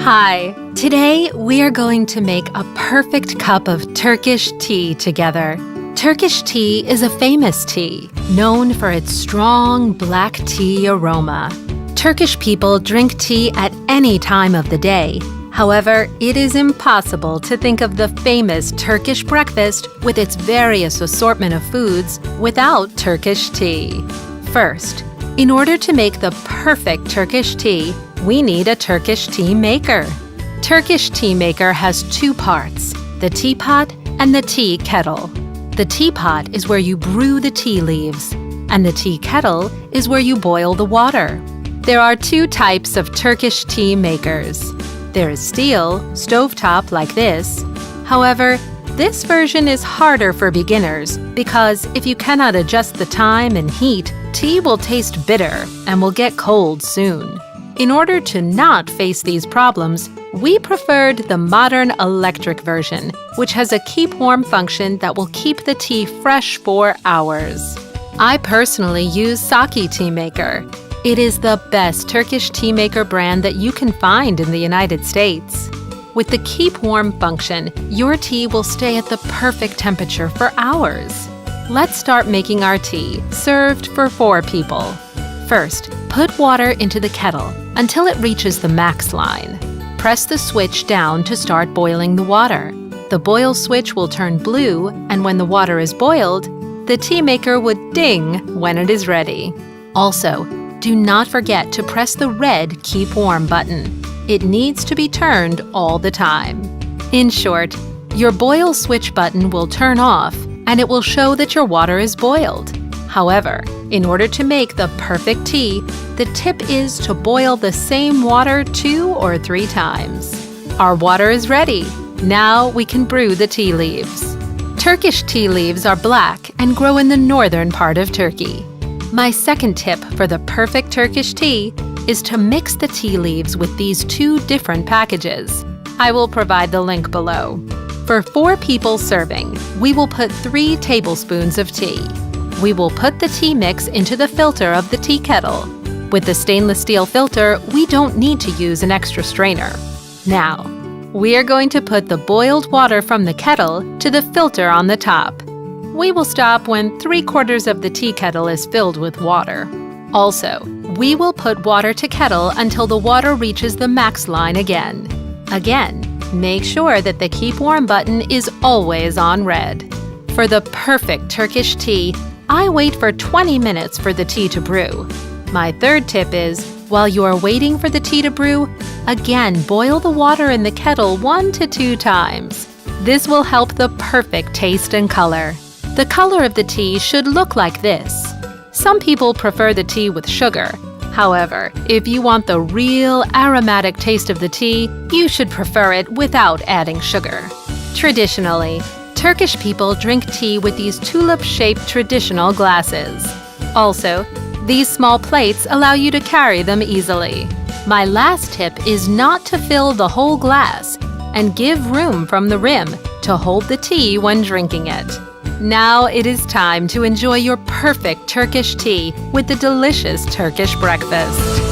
Hi, today we are going to make a perfect cup of Turkish tea together. Turkish tea is a famous tea, known for its strong black tea aroma. Turkish people drink tea at any time of the day. However, it is impossible to think of the famous Turkish breakfast with its various assortment of foods without Turkish tea. First, in order to make the perfect Turkish tea, we need a Turkish tea maker. Turkish tea maker has two parts, the teapot and the tea kettle. The teapot is where you brew the tea leaves, and the tea kettle is where you boil the water. There are two types of Turkish tea makers. There is steel, stovetop like this. However, this version is harder for beginners because if you cannot adjust the time and heat, tea will taste bitter and will get cold soon. In order to not face these problems, we preferred the modern electric version, which has a keep warm function that will keep the tea fresh for hours. I personally use Saki Tea Maker. It is the best Turkish tea maker brand that you can find in the United States. With the keep warm function, your tea will stay at the perfect temperature for hours. Let's start making our tea, served for 4 people. First, put water into the kettle until it reaches the max line. Press the switch down to start boiling the water. The boil switch will turn blue, and when the water is boiled, the tea maker would ding when it is ready. Also, do not forget to press the red Keep Warm button. It needs to be turned all the time. In short, your boil switch button will turn off and it will show that your water is boiled. However, in order to make the perfect tea, the tip is to boil the same water 2 or 3 times. Our water is ready. Now we can brew the tea leaves. Turkish tea leaves are black and grow in the northern part of Turkey. My second tip for the perfect Turkish tea is to mix the tea leaves with these 2 different packages. I will provide the link below. For 4 people serving, we will put 3 tablespoons of tea. We will put the tea mix into the filter of the tea kettle. With the stainless steel filter, we don't need to use an extra strainer. Now, we are going to put the boiled water from the kettle to the filter on the top. We will stop when 3/4 of the tea kettle is filled with water. Also, we will put water to kettle until the water reaches the max line again. Again, make sure that the Keep Warm button is always on red. For the perfect Turkish tea, I wait for 20 minutes for the tea to brew. My third tip is, while you are waiting for the tea to brew, again boil the water in the kettle 1 to 2 times. This will help the perfect taste and color. The color of the tea should look like this. Some people prefer the tea with sugar. However, if you want the real aromatic taste of the tea, you should prefer it without adding sugar. Traditionally, Turkish people drink tea with these tulip-shaped traditional glasses. Also, these small plates allow you to carry them easily. My last tip is not to fill the whole glass and give room from the rim to hold the tea when drinking it. Now it is time to enjoy your perfect Turkish tea with the delicious Turkish breakfast.